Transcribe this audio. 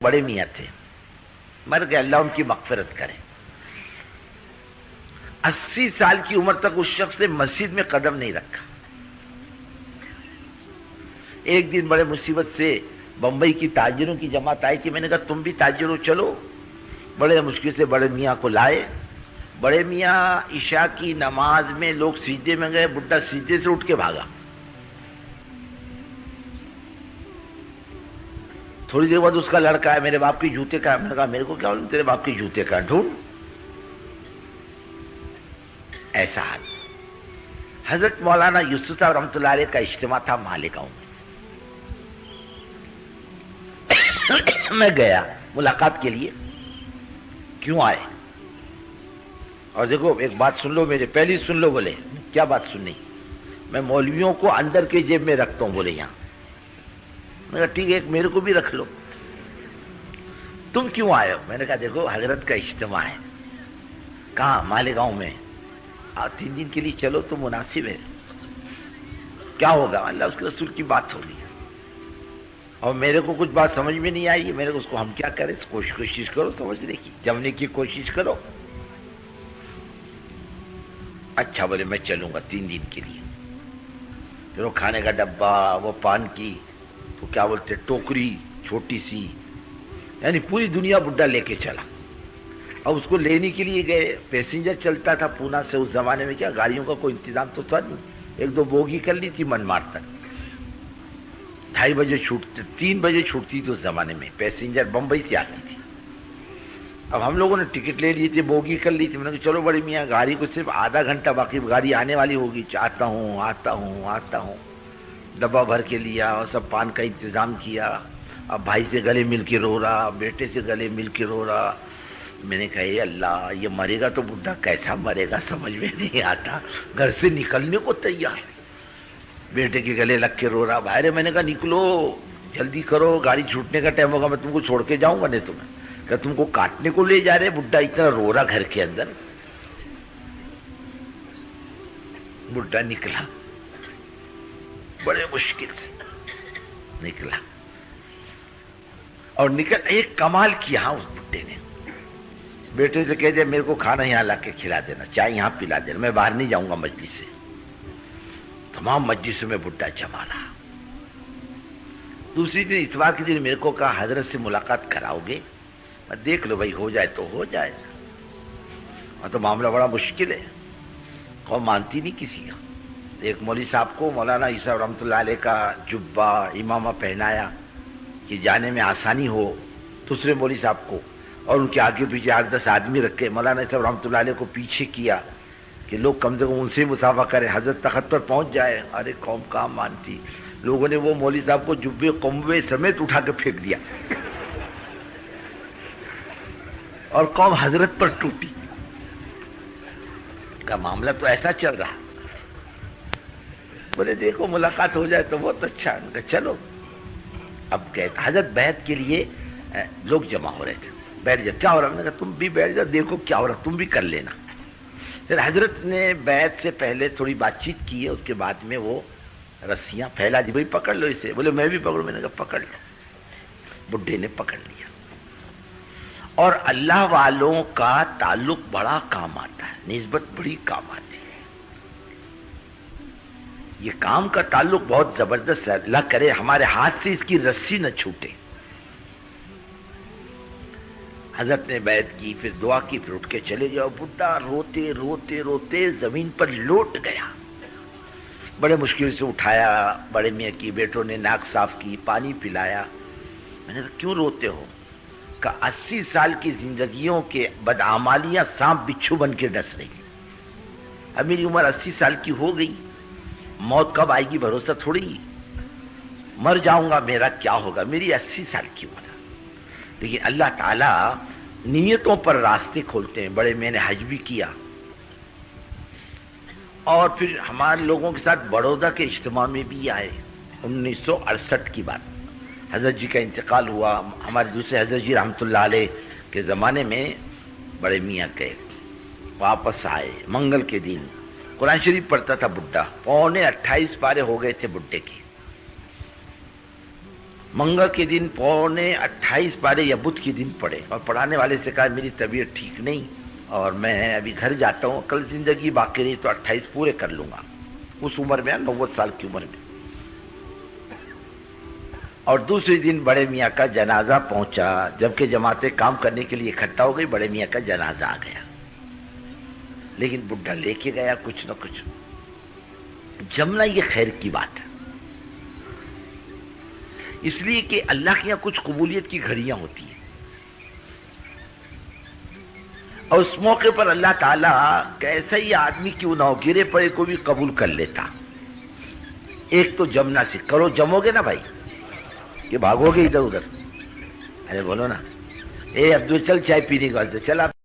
بڑے میاں تھے، مر گئے، اللہ ان کی مغفرت کرے۔ 80 سال کی عمر تک اس شخص نے مسجد میں قدم نہیں رکھا۔ ایک دن بڑے مصیبت سے بمبئی کی تاجروں کی جماعت آئی تھی، میں نے کہا تم بھی تاجروں چلو، بڑے مشکل سے بڑے میاں کو لائے۔ بڑے میاں عشاء کی نماز میں لوگ سجدے میں گئے، بڈھا سجدے سے اٹھ کے بھاگا۔ تھوڑی دیر بعد اس کا لڑکا ہے، میرے باپ کے جوتے کا ہے۔ میں نے کہا میرے کو کیا معلوم تیرے باپ کے جوتے کا، ڈھونڈ۔ ایسا حال۔ حضرت مولانا یوسف صاحب رحمۃ اللہ علیہ کا اجتماع تھا مالیگاؤں میں۔ میں گیا ملاقات کے لیے۔ کیوں آئے؟ اور دیکھو ایک بات سن لو میرے، پہلی سن لو۔ بولے کیا بات سننی؟ میں مولویوں کو اندر کے جیب میں رکھتا ہوں، بولے یہاں۔ میں نے کہا ٹھیک ہے، ایک میرے کو بھی رکھ لو۔ تم کیوں آئے ہو؟ میں نے کہا دیکھو حضرت کا اجتماع ہے۔ کہاں؟ مالیگاؤں میں۔ 3 دن کے لیے چلو تو مناسب ہے۔ کیا ہوگا؟ اللہ اس کے رسول کی بات ہو رہی ہے، اور میرے کو کچھ بات سمجھ میں نہیں آئی۔ میرے کو اس کو ہم کیا کریں، کوشش کرو سمجھنے کی، جمنے کی کوشش کرو۔ اچھا بولے میں چلوں گا 3 دن کے لیے۔ پھر وہ کھانے کا ڈبہ، وہ پان کی تو کیا بولتے ٹوکری چھوٹی سی، یعنی پوری دنیا بڈھا لے کے چلا۔ اب اس کو لینے کے لیے گئے، پیسنجر چلتا تھا پونا سے۔ اس زمانے میں کیا گاڑیوں کا کوئی انتظام تو تھا نہیں، 1-2 بوگی کر لی تھی منمار تک۔ 2:30 بجے چھوٹتی، 3 بجے چھوٹتی تھی اس زمانے میں، پیسنجر بمبئی سے آتی تھی۔ اب ہم لوگوں نے ٹکٹ لے لی تھی، بوگی کر لی تھی۔ میں نے کہا چلو بڑے میاں گاڑی کو صرف آدھا گھنٹہ باقی، گاڑی آنے والی ہوگی، آتا ہوں۔ ڈبہ بھر کے لیا اور سب پان کا انتظام کیا۔ اب بھائی سے گلے مل کے رو رہا، بیٹے سے گلے مل کے رو رہا۔ میں نے کہا اے اللہ، یہ مرے گا تو بڈھا کیسا مرے گا سمجھ میں نہیں آتا۔ گھر سے نکلنے کو تیار، بیٹے کے گلے لگ کے رو رہا۔ بھائی میں نے کہا نکلو جلدی کرو، گاڑی چھوٹنے کا ٹائم ہوگا، میں تم کو چھوڑ کے جاؤں گا، نہیں تو میں کہ تم کو کاٹنے کو لے جا رہے۔ بڈھا اتنا رو رہا گھر کے اندر۔ بڈھا نکلا، بڑے مشکل سے نکلا، اور نکل ایک کمال کیا اس بڈھے نے۔ بیٹے سے کہہ دیا میرے کو کھانا یہاں لا کے کھلا دینا، چائے یہاں پلا دینا، میں باہر نہیں جاؤں گا مجلس سے۔ تمام مجلسوں میں بڈھا جمع رہا۔ دوسری دن اتوار کے دن میرے کو کہا حضرت سے ملاقات کراؤ گے؟ میں دیکھ لو بھائی، ہو جائے تو ہو جائے، اور تو معاملہ بڑا مشکل ہے، قوم مانتی نہیں کسی کا۔ ایک مولوی صاحب کو مولانا عیسیٰ رحمۃ اللہ علیہ کا جبہ امامہ پہنایا کہ جانے میں آسانی ہو۔ دوسرے مولوی صاحب کو اور ان کے آگے پیچھے 8-10 آدمی رکھے، مولانا عیسیٰ رحمۃ اللہ علیہ کو پیچھے کیا کہ لوگ کم سے کم ان سے مسافہ کریں، حضرت تخت پر پہنچ جائے۔ ارے قوم کہاں مانتی، لوگوں نے وہ مولوی صاحب کو جبے قمبے سمیت اٹھا کے پھینک دیا، اور قوم حضرت پر ٹوٹی۔ کا معاملہ تو ایسا چل رہا۔ بولے دیکھو ملاقات ہو جائے تو بہت اچھا۔ چلو اب گئے، حضرت بیعت کے لیے لوگ جمع ہو رہے تھے، بیٹھ جا کیا ہو رہا؟ میں نے کہا تم بھی بیٹھ جاؤ، دیکھو کیا ہو رہا، تم بھی کر لینا۔ پھر حضرت نے بیعت سے پہلے تھوڑی بات چیت کی ہے، اس کے بعد میں وہ رسیاں پھیلا دی، بھائی پکڑ لو اسے۔ بولے میں بھی پکڑوں؟ میں نے کہا پکڑ لو۔ بڈھے نے پکڑ لیا۔ اور اللہ والوں کا تعلق بڑا کام آتا ہے، نسبت بڑی کام آتی ہے۔ یہ کام کا تعلق بہت زبردست ہے، اللہ کرے ہمارے ہاتھ سے اس کی رسی نہ چھوٹے۔ حضرت نے بیعت کی، پھر دعا کی، پھر اٹھ کے چلے جاؤ۔ بڈھا روتے روتے روتے زمین پر لوٹ گیا۔ بڑے مشکل سے اٹھایا، بڑے میاں کی بیٹوں نے ناک صاف کی، پانی پلایا۔ میں نے کہا کیوں روتے ہو؟ کہ 80 سال کی زندگیوں کے بدعمالیاں سانپ بچھو بن کے ڈس رہی۔ اب میری عمر 80 سال کی ہو گئی، موت کب آئے گی بھروسہ تھوڑی، مر جاؤں گا، میرا کیا ہوگا؟ میری 80 سال کی عمر ہے۔ لیکن اللہ تعالیٰ نیتوں پر راستے کھولتے ہیں۔ بڑے میں نے حج بھی کیا، اور پھر ہمارے لوگوں کے ساتھ بڑودہ کے اجتماع میں بھی آئے۔ 1968 کی بات، حضرت جی کا انتقال ہوا۔ ہمارے دوسرے حضرت جی رحمۃ اللہ علیہ کے زمانے میں بڑے میاں گئے، واپس آئے منگل کے دن۔ قرآن شریف پڑھتا تھا بڈھا، 27 پارے ہو گئے تھے بڈھے کے۔ منگل کے دن 28 پارے یا بدھ کے دن پڑھے اور پڑھانے والے سے کہا میری طبیعت ٹھیک نہیں اور میں ابھی گھر جاتا ہوں، کل زندگی باقی رہی تو 28 پورے کر لوں گا، اس عمر میں 90 سال کی عمر میں۔ اور دوسرے دن بڑے میاں کا جنازہ پہنچا، جبکہ جماعتیں کام کرنے کے لیے اکٹھا ہو گئی، بڑے میاں کا جنازہ آ گیا، لیکن بڈھا لے کے گیا کچھ نہ کچھ۔ جمنا یہ خیر کی بات ہے، اس لیے کہ اللہ کے یہاں کچھ قبولیت کی گھڑیاں ہوتی ہیں، اور اس موقع پر اللہ تعالیٰ کیسا ہی آدمی کیوں نہ ہو، گرے پڑے کو بھی قبول کر لیتا۔ ایک تو جمنا سے کرو، جمو گے نا بھائی کہ بھاگو گے ادھر ادھر؟ ارے بولو نا، اے عبدل چل چائے پینے کا، چل آپ